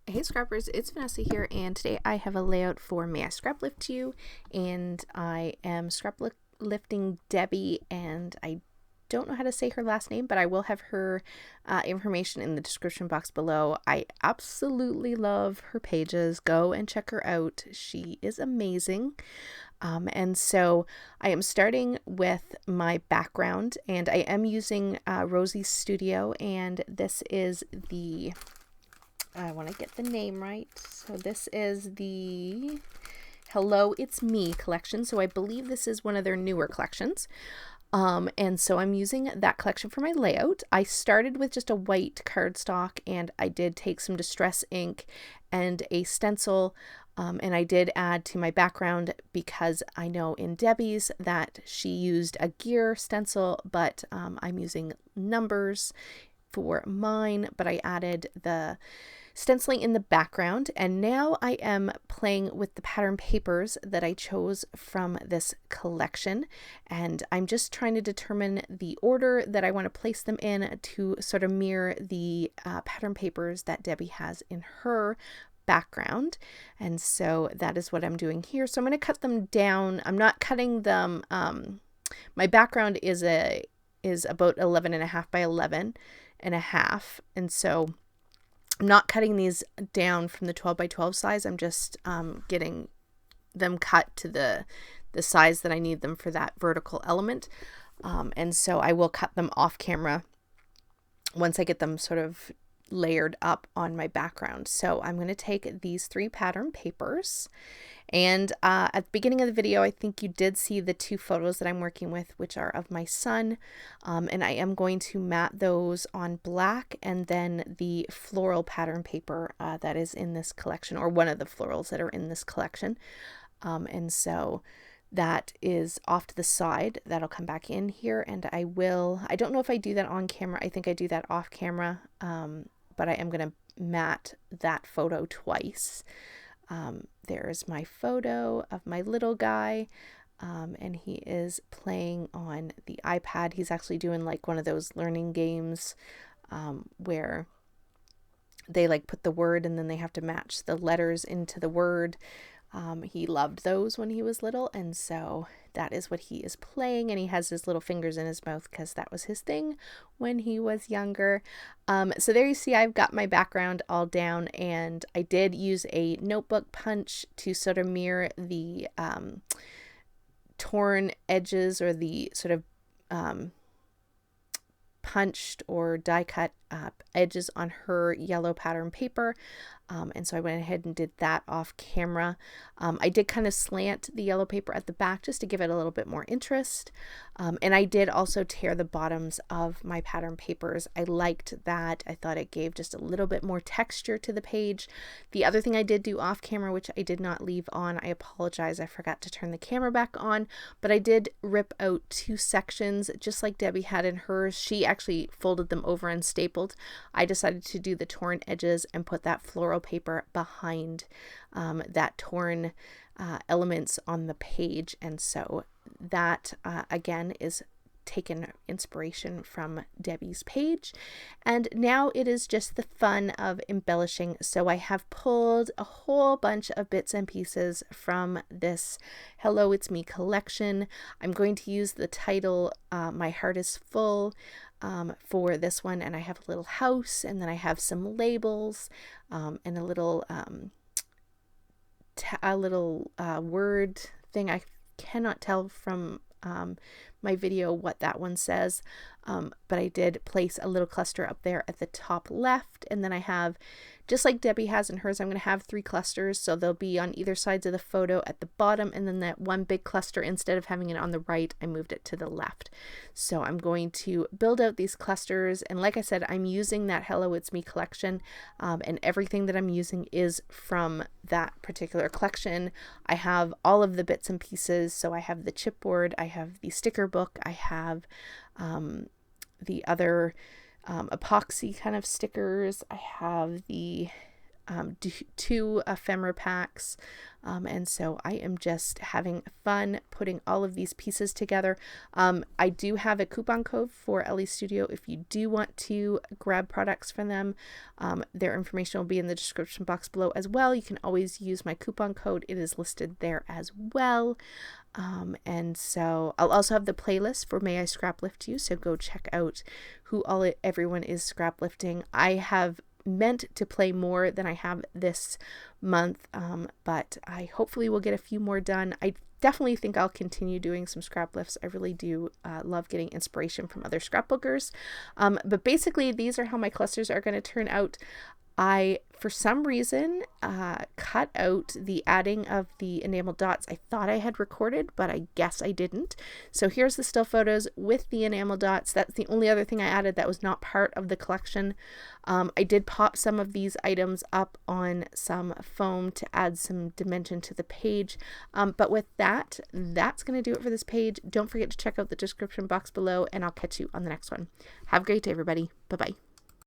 Hey Scrappers, it's Vanessa here, and today I have a layout for May I Scraplift You, and I am scraplifting Debbi, and I don't know how to say her last name, but I will have her information in the description box below. I absolutely love her pages. Go and check her out. She is amazing. And so I am starting with my background, and I am using Rosie's Studio, and this is the I want to get the name right. So this is the Hello, It's Me collection. So I believe this is one of their newer collections. And so I'm using that collection for my layout. I started with just a white cardstock, and I did take some distress ink and a stencil, and I did add to my background because I know in Debbi's that she used a gear stencil, but I'm using numbers for mine, but I added the stenciling in the background, and now I am playing with the pattern papers that I chose from this collection, and I'm just trying to determine the order that I want to place them in to sort of mirror the pattern papers that Debbi has in her background. And so that is what I'm doing here. So I'm going to cut them down. I'm not cutting them. My background is about 11.5 by 11.5, and so I'm not cutting these down from the 12 by 12 size. I'm just getting them cut to the size that I need them for that vertical element. And so I will cut them off camera once I get them sort of layered up on my background. So I'm going to take these 3 pattern papers, and at the beginning of the video I think you did see the 2 photos that I'm working with, which are of my son, and I am going to mat those on black, and then the floral pattern paper that is in this collection, or one of the florals that are in this collection, and so that is off to the side. That'll come back in here, and I don't know if I do that on camera. I think I do that off camera, but I am going to mat that photo twice. There's my photo of my little guy, and he is playing on the iPad. He's actually doing like one of those learning games where they like put the word and then they have to match the letters into the word. He loved those when he was little, and so that is what he is playing, and he has his little fingers in his mouth because that was his thing when he was younger. So there you see I've got my background all down, and I did use a notebook punch to sort of mirror the torn edges, or the sort of punched or die cut edges on her yellow pattern paper, and so I went ahead and did that off camera. I did kind of slant the yellow paper at the back just to give it a little bit more interest, and I did also tear the bottoms of my pattern papers. I liked that. I thought it gave just a little bit more texture to the page. The other thing I did do off camera, which I did not leave on, I apologize, I forgot to turn the camera back on, but I did rip out 2 sections just like Debbi had in hers. She actually folded them over and stapled. I decided to do the torn edges and put that floral paper behind that torn elements on the page, and so that again is taken inspiration from Debbi's page. And now it is just the fun of embellishing. So I have pulled a whole bunch of bits and pieces from this Hello It's Me collection. I'm going to use the title My Heart Is Full for this one, and I have a little house, and then I have some labels, and a little word thing. I cannot tell from my video what that one says, but I did place a little cluster up there at the top left, and then I have, just like Debbi has in hers, I'm going to have 3 clusters, so they'll be on either sides of the photo at the bottom, and then that one big cluster, instead of having it on the right, I moved it to the left. So I'm going to build out these clusters, and like I said, I'm using that Hello It's Me collection, and everything that I'm using is from that particular collection. I have all of the bits and pieces, so I have the chipboard, I have the sticker book, I have the other epoxy kind of stickers, I have the two ephemera packs. And so I am just having fun putting all of these pieces together. I do have a coupon code for Ellie Studio if you do want to grab products from them. Their information will be in the description box below as well. You can always use my coupon code. It is listed there as well. And so I'll also have the playlist for May I Scraplift You, so go check out who everyone is scraplifting. I have meant to play more than I have this month, but I hopefully will get a few more done. I definitely think I'll continue doing some scrap lifts. I really do love getting inspiration from other scrapbookers. But basically, these are how my clusters are going to turn out. I, for some reason, cut out the adding of the enamel dots. I thought I had recorded, but I guess I didn't. So here's the still photos with the enamel dots. That's the only other thing I added that was not part of the collection. I did pop some of these items up on some foam to add some dimension to the page. But with that, that's going to do it for this page. Don't forget to check out the description box below, and I'll catch you on the next one. Have a great day, everybody. Bye-bye.